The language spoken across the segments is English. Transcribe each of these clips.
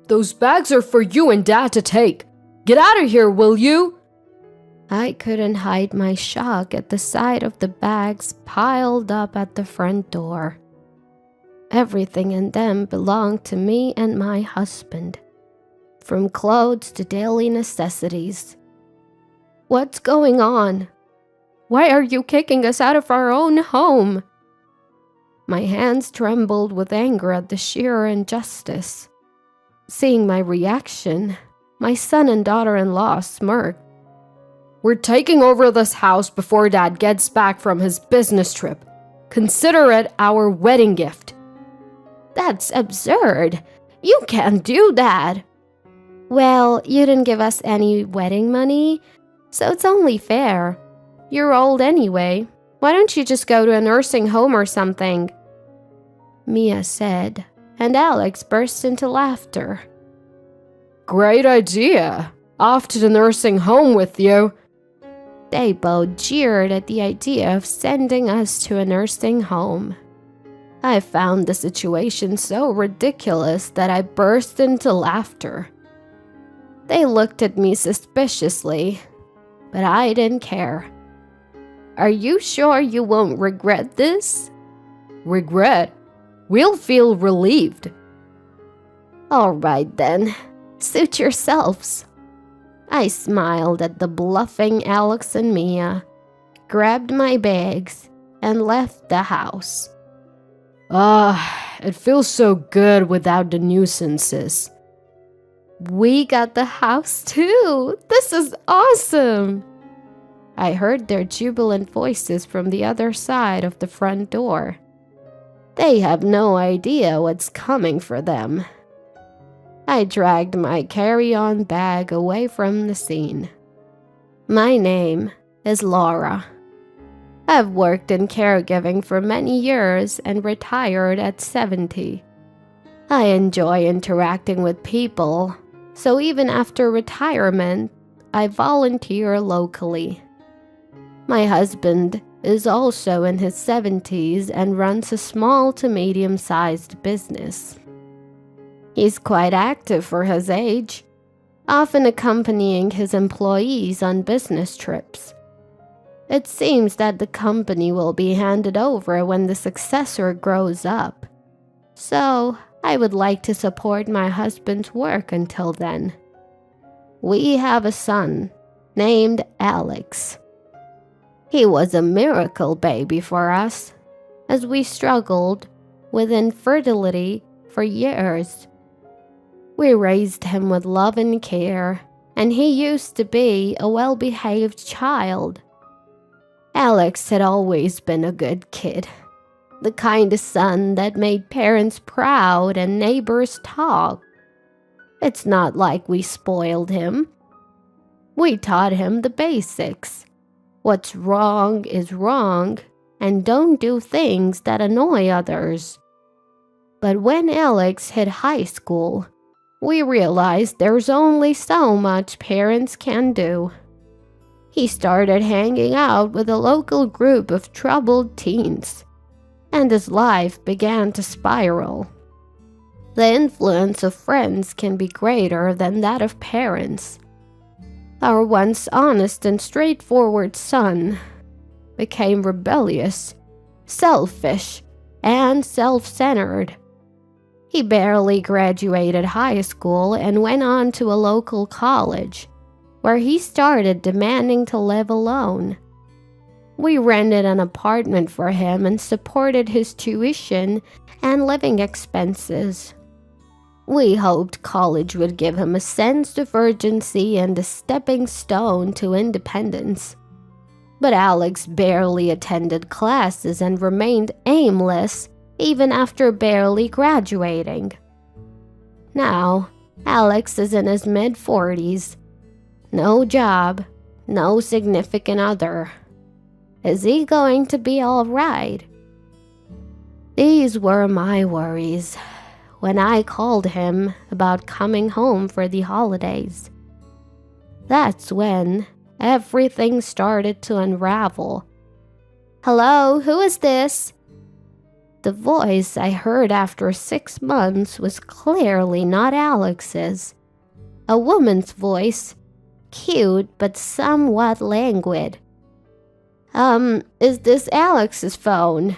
Those bags are for you and Dad to take. Get out of here, will you? I couldn't hide my shock at the sight of the bags piled up at the front door. Everything in them belonged to me and my husband, from clothes to daily necessities. What's going on? Why are you kicking us out of our own home? My hands trembled with anger at the sheer injustice. Seeing my reaction, my son and daughter-in-law smirked. We're taking over this house before Dad gets back from his business trip. Consider it our wedding gift. That's absurd. You can't do that. Well, you didn't give us any wedding money, so it's only fair. You're old anyway. Why don't you just go to a nursing home or something? Mia said, and Alex burst into laughter. Great idea. Off to the nursing home with you. They both jeered at the idea of sending us to a nursing home. I found the situation so ridiculous that I burst into laughter. They looked at me suspiciously, but I didn't care. Are you sure you won't regret this? Regret? We'll feel relieved. All right then, suit yourselves. I smiled at the bluffing Alex and Mia, grabbed my bags, and left the house. It feels so good without the nuisances. We got the house too. This is awesome. I heard their jubilant voices from the other side of the front door. They have no idea what's coming for them. I dragged my carry-on bag away from the scene. My name is Laura. I've worked in caregiving for many years and retired at 70. I enjoy interacting with people, so even after retirement, I volunteer locally. My husband is also in his 70s and runs a small to medium-sized business. He's quite active for his age, often accompanying his employees on business trips. It seems that the company will be handed over when the successor grows up, so I would like to support my husband's work until then. We have a son named Alex. He was a miracle baby for us, as we struggled with infertility for years. We raised him with love and care, and he used to be a well-behaved child. Alex had always been a good kid, the kind of son that made parents proud and neighbors talk. It's not like we spoiled him. We taught him the basics. What's wrong is wrong, and don't do things that annoy others. But when Alex hit high school, we realized there's only so much parents can do. He started hanging out with a local group of troubled teens, and his life began to spiral. The influence of friends can be greater than that of parents. Our once honest and straightforward son became rebellious, selfish, and self-centered. He barely graduated high school and went on to a local college, where he started demanding to live alone. We rented an apartment for him and supported his tuition and living expenses. We hoped college would give him a sense of urgency and a stepping stone to independence. But Alex barely attended classes and remained aimless even after barely graduating. Now, Alex is in his mid-40s. No job, no significant other. Is he going to be all right? These were my worries when I called him about coming home for the holidays. That's when everything started to unravel. Hello, who is this? The voice I heard after 6 months was clearly not Alex's. A woman's voice, cute but somewhat languid. Is this Alex's phone?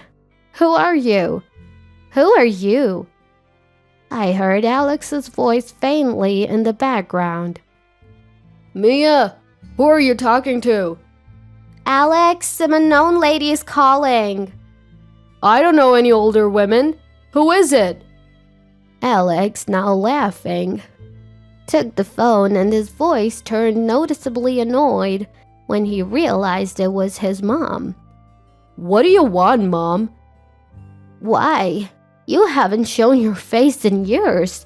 Who are you? Who are you? I heard Alex's voice faintly in the background. Mia, who are you talking to? Alex, some unknown lady is calling. I don't know any older women. Who is it? Alex, now laughing, took the phone and his voice turned noticeably annoyed when he realized it was his mom. What do you want, Mom? Why? You haven't shown your face in years.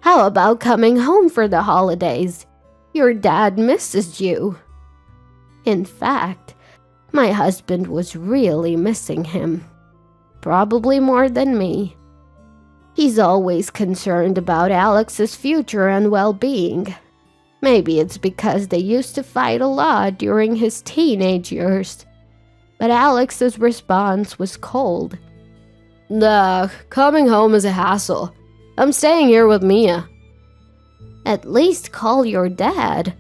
How about coming home for the holidays? Your dad misses you. In fact, my husband was really missing him. Probably more than me. He's always concerned about Alex's future and well-being. Maybe it's because they used to fight a lot during his teenage years. But Alex's response was cold. Nah, coming home is a hassle. I'm staying here with Mia. At least call your dad.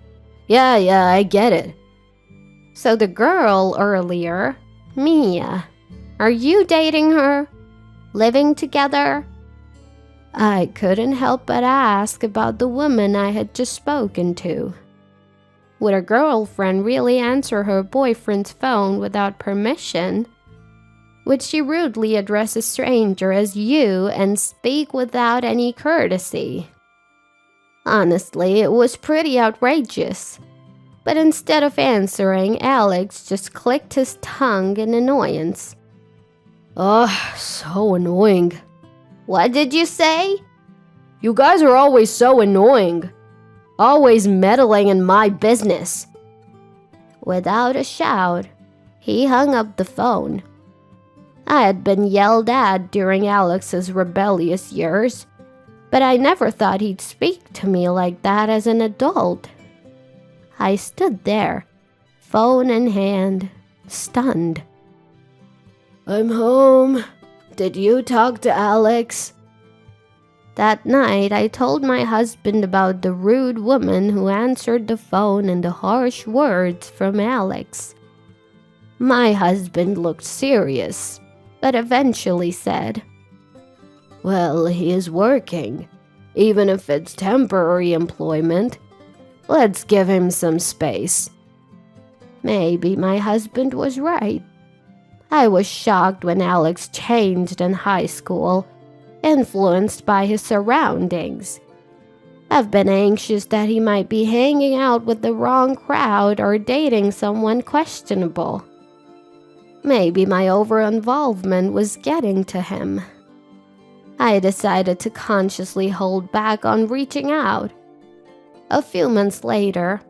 Yeah, I get it. So the girl earlier, Mia, are you dating her? Living together? I couldn't help but ask about the woman I had just spoken to. Would a girlfriend really answer her boyfriend's phone without permission? Would she rudely address a stranger as you and speak without any courtesy? Honestly, it was pretty outrageous. But instead of answering, Alex just clicked his tongue in annoyance. Ugh, so annoying. What did you say? You guys are always so annoying. Always meddling in my business. Without a shout, he hung up the phone. I had been yelled at during Alex's rebellious years, but I never thought he'd speak to me like that as an adult. I stood there, phone in hand, stunned. I'm home. Did you talk to Alex? That night, I told my husband about the rude woman who answered the phone and the harsh words from Alex. My husband looked serious, but eventually said, Well, he is working. Even if it's temporary employment, let's give him some space. Maybe my husband was right. I was shocked when Alex changed in high school, influenced by his surroundings. I've been anxious that he might be hanging out with the wrong crowd or dating someone questionable. Maybe my over-involvement was getting to him. I decided to consciously hold back on reaching out. A few months later,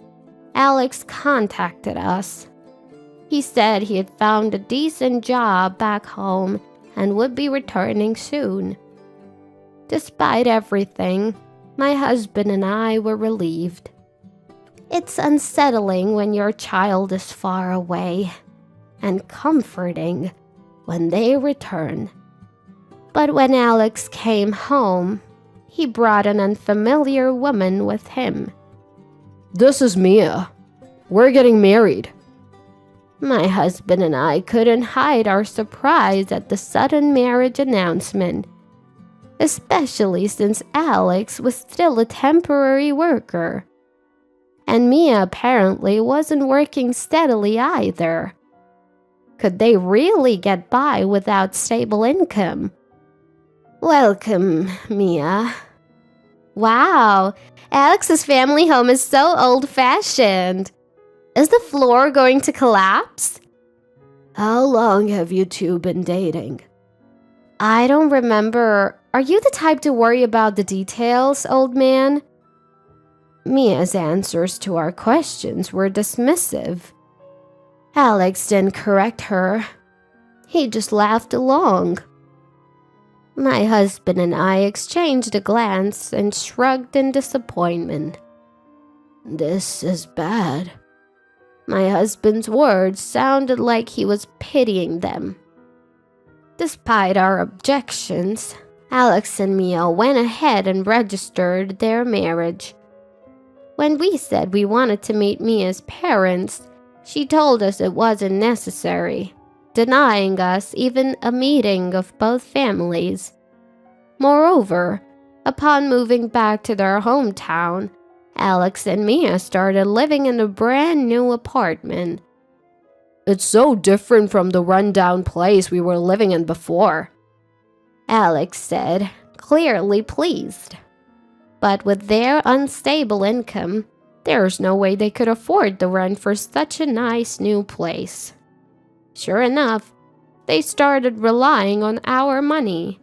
Alex contacted us. He said he had found a decent job back home and would be returning soon. Despite everything, my husband and I were relieved. It's unsettling when your child is far away, and comforting when they return. But when Alex came home, he brought an unfamiliar woman with him. This is Mia. We're getting married. My husband and I couldn't hide our surprise at the sudden marriage announcement, especially since Alex was still a temporary worker. And Mia apparently wasn't working steadily either. Could they really get by without stable income? Welcome, Mia. Wow, Alex's family home is so old-fashioned. Is the floor going to collapse? How long have you two been dating? I don't remember. Are you the type to worry about the details, old man? Mia's answers to our questions were dismissive. Alex didn't correct her. He just laughed along. My husband and I exchanged a glance and shrugged in disappointment. This is bad. My husband's words sounded like he was pitying them. Despite our objections, Alex and Mia went ahead and registered their marriage. When we said we wanted to meet Mia's parents, she told us it wasn't necessary, denying us even a meeting of both families. Moreover, upon moving back to their hometown, Alex and Mia started living in a brand new apartment. It's so different from the rundown place we were living in before, Alex said, clearly pleased. But with their unstable income, there's no way they could afford the rent for such a nice new place. Sure enough, they started relying on our money.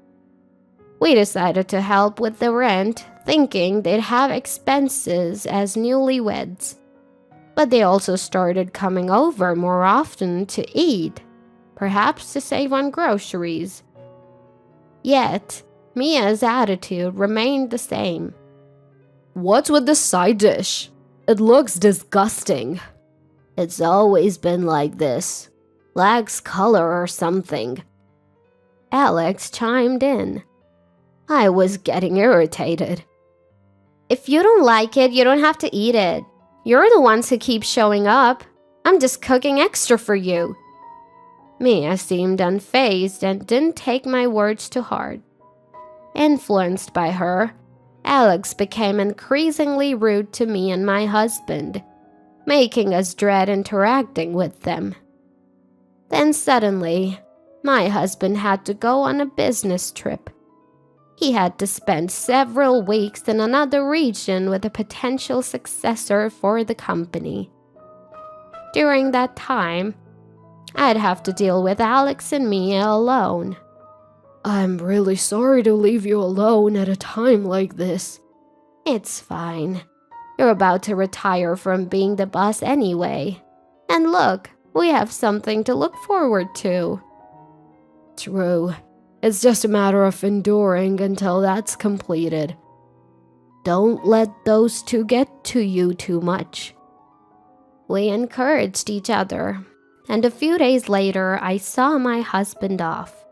We decided to help with the rent, thinking they'd have expenses as newlyweds. But they also started coming over more often to eat, perhaps to save on groceries. Yet, Mia's attitude remained the same. What's with the side dish? It looks disgusting. It's always been like this. Lacks color or something. Alex chimed in. I was getting irritated. If you don't like it, you don't have to eat it. You're the ones who keep showing up. I'm just cooking extra for you. Mia seemed unfazed and didn't take my words to heart. Influenced by her, Alex became increasingly rude to me and my husband, making us dread interacting with them. Then suddenly, my husband had to go on a business trip. He had to spend several weeks in another region with a potential successor for the company. During that time, I'd have to deal with Alex and Mia alone. I'm really sorry to leave you alone at a time like this. It's fine. You're about to retire from being the boss anyway. And look, we have something to look forward to. True. It's just a matter of enduring until that's completed. Don't let those two get to you too much. We encouraged each other, and a few days later I saw my husband off.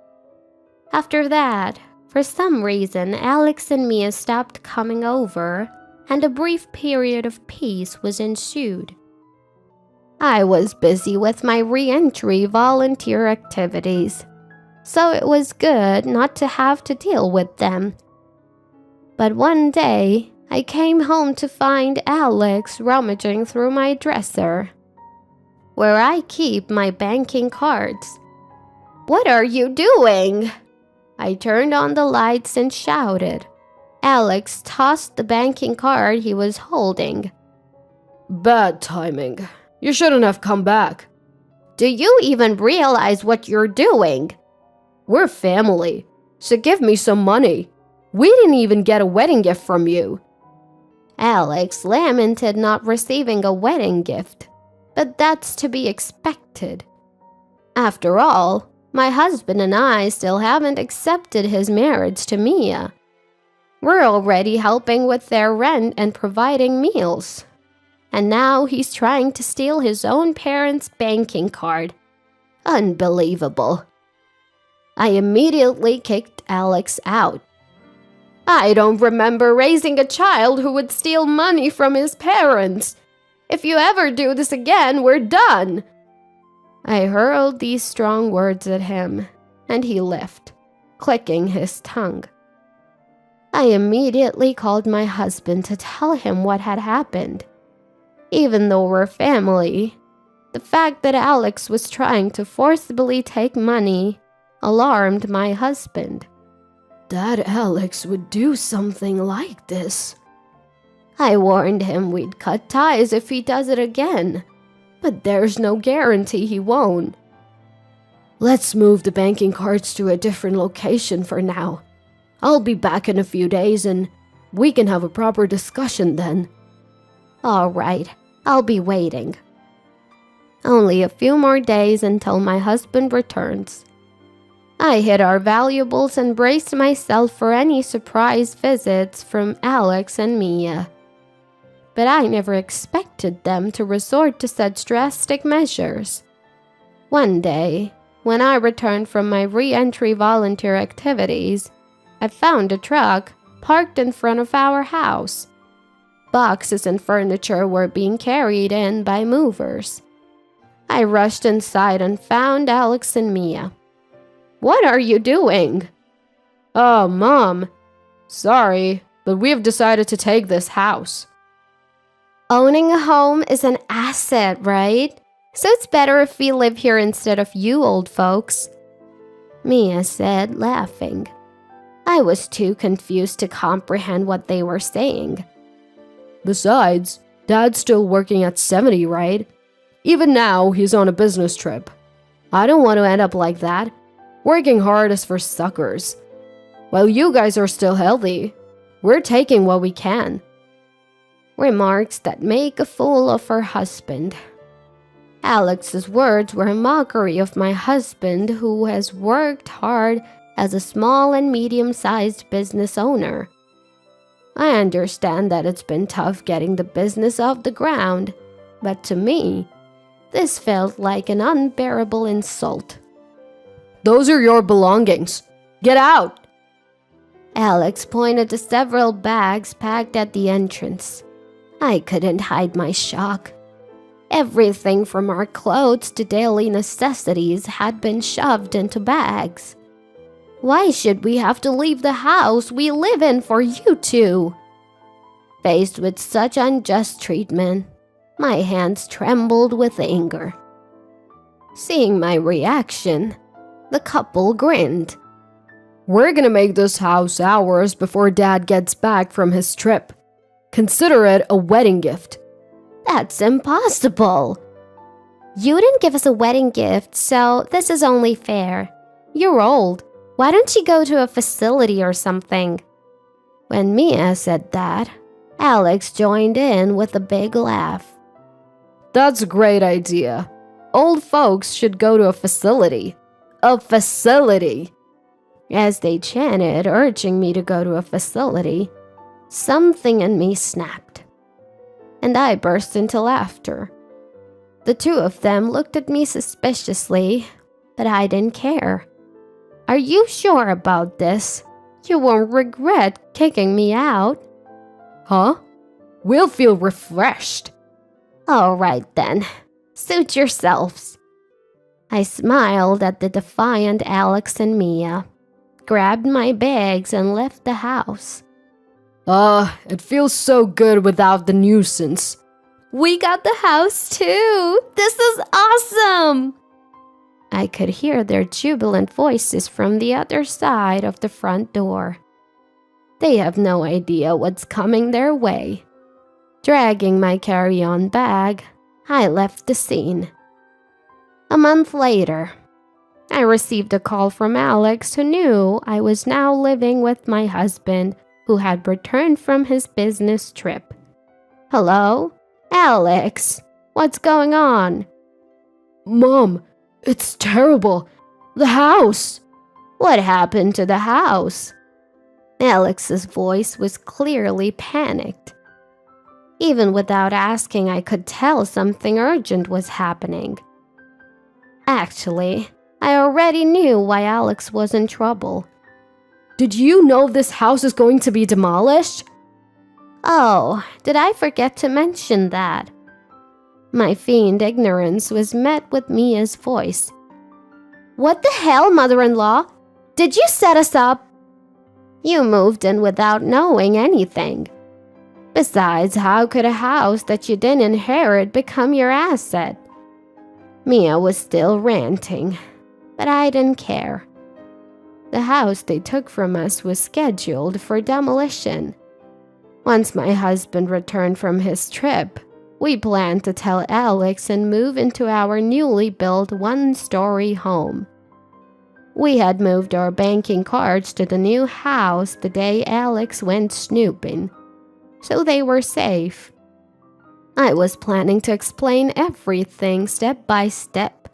After that, for some reason, Alex and Mia stopped coming over, and a brief period of peace was ensued. I was busy with my re-entry volunteer activities, so it was good not to have to deal with them. But one day, I came home to find Alex rummaging through my dresser, where I keep my banking cards. What are you doing? I turned on the lights and shouted. Alex tossed the banking card he was holding. Bad timing. You shouldn't have come back. Do you even realize what you're doing? We're family, so give me some money. We didn't even get a wedding gift from you. Alex lamented not receiving a wedding gift, but that's to be expected. After all, my husband and I still haven't accepted his marriage to Mia. We're already helping with their rent and providing meals. And now he's trying to steal his own parents' banking card. Unbelievable. I immediately kicked Alex out. I don't remember raising a child who would steal money from his parents. If you ever do this again, we're done. I hurled these strong words at him, and he left, clicking his tongue. I immediately called my husband to tell him what had happened. Even though we're family, the fact that Alex was trying to forcibly take money alarmed my husband. That Alex would do something like this. I warned him we'd cut ties if he does it again, but there's no guarantee he won't. Let's move the banking cards to a different location for now. I'll be back in a few days and we can have a proper discussion then. All right, I'll be waiting. Only a few more days until my husband returns. I hid our valuables and braced myself for any surprise visits from Alex and Mia. But I never expected them to resort to such drastic measures. One day, When I returned from my re-entry volunteer activities, I found a truck parked in front of our house. Boxes and furniture were being carried in by movers. I rushed inside and found Alex and Mia. "What are you doing?" "Oh, Mom. Sorry, but we have decided to take this house." "Owning a home is an asset, right? So it's better if we live here instead of you old folks," Mia said, laughing. I was too confused to comprehend what they were saying. "Besides, Dad's still working at 70, right? Even now, he's on a business trip. I don't want to end up like that. Working hard is for suckers. While you guys are still healthy, we're taking what we can." Remarks that make a fool of her husband. Alex's words were a mockery of my husband, who has worked hard as a small and medium-sized business owner. I understand that it's been tough getting the business off the ground, but to me, this felt like an unbearable insult. "Those are your belongings. Get out!" Alex pointed to several bags packed at the entrance. I couldn't hide my shock. Everything from our clothes to daily necessities had been shoved into bags. Why should we have to leave the house we live in for you two? Faced with such unjust treatment, my hands trembled with anger. Seeing my reaction, the couple grinned. "We're gonna make this house ours before Dad gets back from his trip. Consider it a wedding gift." "That's impossible. You didn't give us a wedding gift, so this is only fair. You're old. Why don't you go to a facility or something?" When Mia said that, Alex joined in with a big laugh. "That's a great idea. Old folks should go to a facility. A facility!" As they chanted, urging me to go to a facility, something in me snapped, and I burst into laughter. The two of them looked at me suspiciously, but I didn't care. "Are you sure about this? You won't regret kicking me out." "Huh? We'll feel refreshed." "All right then, suit yourselves." I smiled at the defiant Alex and Mia, grabbed my bags and left the house. It feels so good without the nuisance." "We got the house too! This is awesome!" I could hear their jubilant voices from the other side of the front door. They have no idea what's coming their way. Dragging my carry-on bag, I left the scene. A month later, I received a call from Alex, who knew I was now living with my husband, who had returned from his business trip. "Hello? Alex, what's going on?" "Mom, it's terrible. The house." "What happened to the house?" Alex's voice was clearly panicked. Even without asking, I could tell something urgent was happening. Actually, I already knew why Alex was in trouble. "Did you know this house is going to be demolished?" Oh, did I forget to mention that? My feigned ignorance was met with Mia's voice. "What the hell, mother-in-law? Did you set us up?" "You moved in without knowing anything. Besides, how could a house that you didn't inherit become your asset?" Mia was still ranting, but I didn't care. The house they took from us was scheduled for demolition. Once my husband returned from his trip, we planned to tell Alex and move into our newly built one-story home. We had moved our banking cards to the new house the day Alex went snooping, so they were safe. I was planning to explain everything step by step,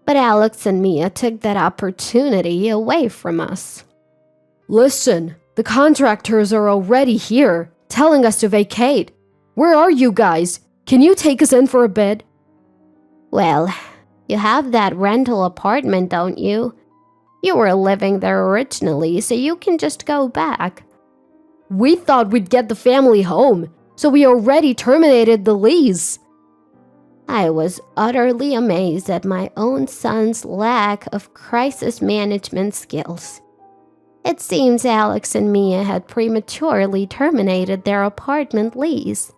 but Alex and Mia took that opportunity away from us. "Listen, the contractors are already here, telling us to vacate. Where are you guys? Can you take us in for a bit?" Well, You have that rental apartment, don't you? You were living there originally, so you can just go back. We thought we'd get the family home, so we already terminated the lease. I was utterly amazed at my own son's lack of crisis management skills. It seems Alex and Mia had prematurely terminated their apartment lease,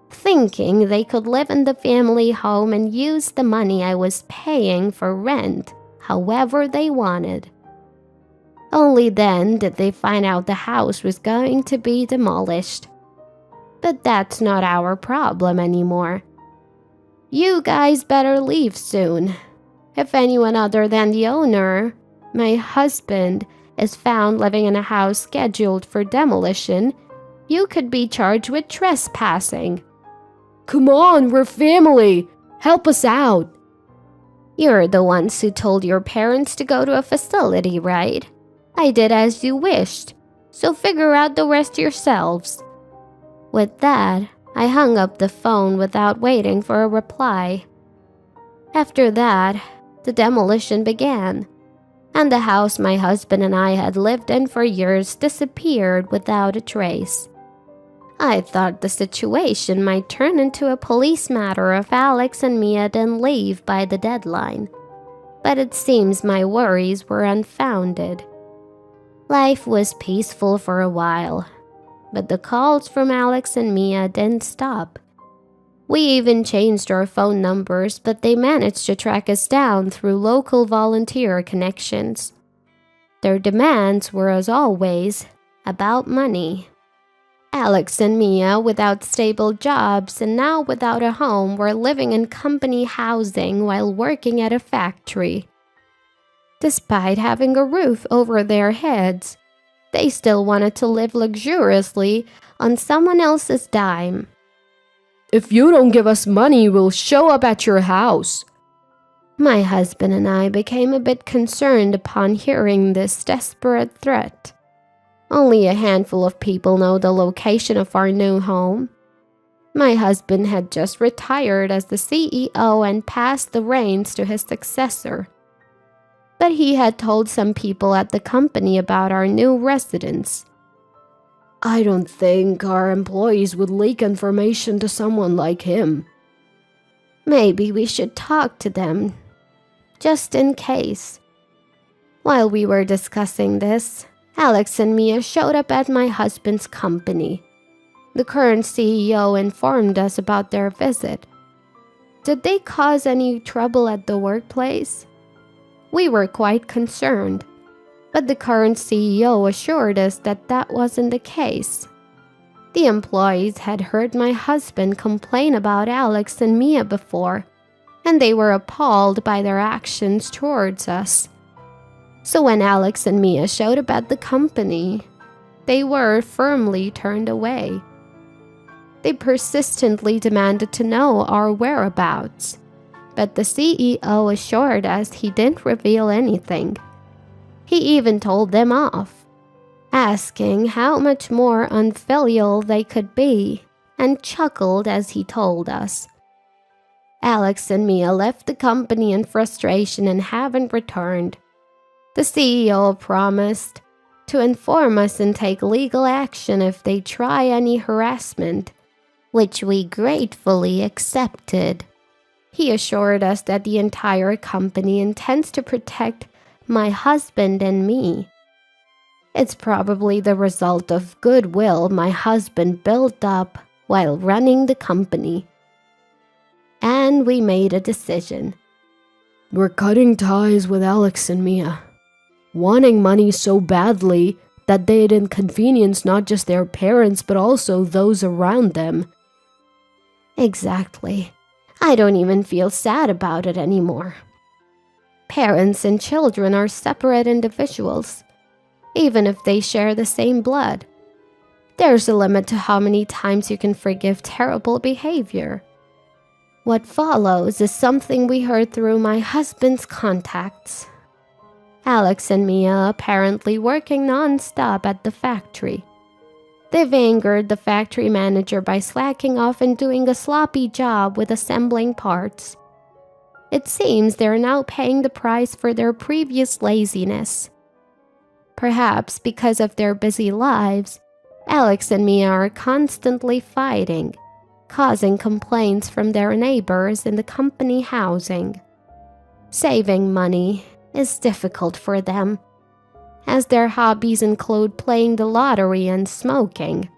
thinking they could live in the family home and use the money I was paying for rent however they wanted. Only then did they find out the house was going to be demolished. But that's not our problem anymore. You guys better leave soon. If anyone other than the owner, my husband, is found living in a house scheduled for demolition, you could be charged with trespassing. Come on, we're family. Help us out. You're the ones who told your parents to go to a facility, right? I did as you wished, so figure out the rest yourselves. With that, I hung up the phone without waiting for a reply. After that, the demolition began, and the house my husband and I had lived in for years disappeared without a trace. I thought the situation might turn into a police matter if Alex and Mia didn't leave by the deadline, but it seems my worries were unfounded. Life was peaceful for a while, but the calls from Alex and Mia didn't stop. We even changed our phone numbers, but they managed to track us down through local volunteer connections. Their demands were, as always, about money. Alex and Mia, without stable jobs and now without a home, were living in company housing while working at a factory. Despite having a roof over their heads, they still wanted to live luxuriously on someone else's dime. If you don't give us money, we'll show up at your house. My husband and I became a bit concerned upon hearing this desperate threat. Only a handful of people know the location of our new home. My husband had just retired as the CEO and passed the reins to his successor. But he had told some people at the company about our new residence. I don't think our employees would leak information to someone like him. Maybe we should talk to them, just in case. While we were discussing this, Alex and Mia showed up at my husband's company. The current CEO informed us about their visit. Did they cause any trouble at the workplace? We were quite concerned, but the current CEO assured us that that wasn't the case. The employees had heard my husband complain about Alex and Mia before, and they were appalled by their actions towards us. So when Alex and Mia showed up at the company, they were firmly turned away. They persistently demanded to know our whereabouts, but the CEO assured us he didn't reveal anything. He even told them off, asking how much more unfilial they could be, and chuckled as he told us. Alex and Mia left the company in frustration and haven't returned. The CEO promised to inform us and take legal action if they try any harassment, which we gratefully accepted. He assured us that the entire company intends to protect my husband and me. It's probably the result of goodwill my husband built up while running the company. And we made a decision. We're cutting ties with Alex and Mia, wanting money so badly that they'd inconvenience not just their parents but also those around them. Exactly. I don't even feel sad about it anymore. Parents and children are separate individuals, even if they share the same blood. There's a limit to how many times you can forgive terrible behavior. What follows is something we heard through my husband's contacts. Alex and Mia apparently working non-stop at the factory. They've angered the factory manager by slacking off and doing a sloppy job with assembling parts. It seems they're now paying the price for their previous laziness. Perhaps because of their busy lives, Alex and Mia are constantly fighting, causing complaints from their neighbors in the company housing. Saving money is difficult for them, as their hobbies include playing the lottery and smoking,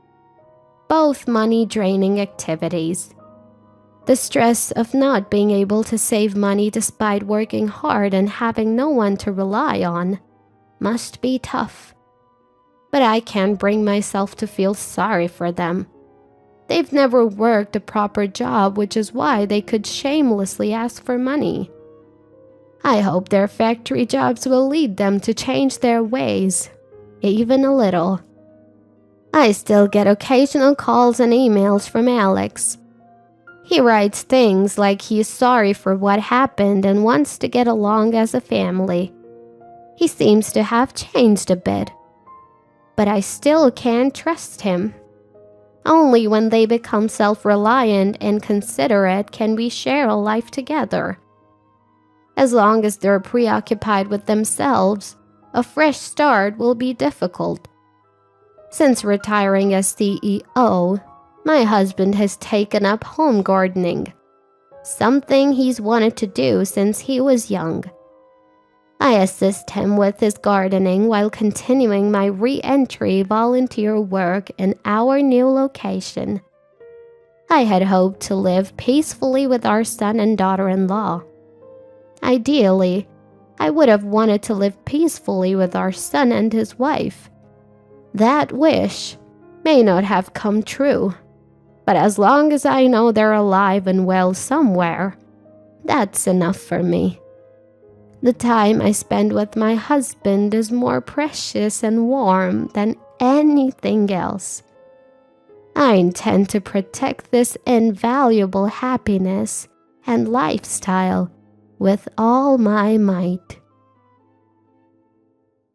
both money-draining activities. The stress of not being able to save money despite working hard and having no one to rely on must be tough. But I can't bring myself to feel sorry for them. They've never worked a proper job, which is why they could shamelessly ask for money. I hope their factory jobs will lead them to change their ways, even a little. I still get occasional calls and emails from Alex. He writes things like he's sorry for what happened and wants to get along as a family. He seems to have changed a bit, but I still can't trust him. Only when they become self-reliant and considerate can we share a life together. As long as they're preoccupied with themselves, a fresh start will be difficult. Since retiring as CEO, my husband has taken up home gardening, something he's wanted to do since he was young. I assist him with his gardening while continuing my re-entry volunteer work in our new location. I had hoped to live peacefully with our son and daughter-in-law. Ideally, I would have wanted to live peacefully with our son and his wife. That wish may not have come true, but as long as I know they're alive and well somewhere, that's enough for me. The time I spend with my husband is more precious and warm than anything else. I intend to protect this invaluable happiness and lifestyle with all my might.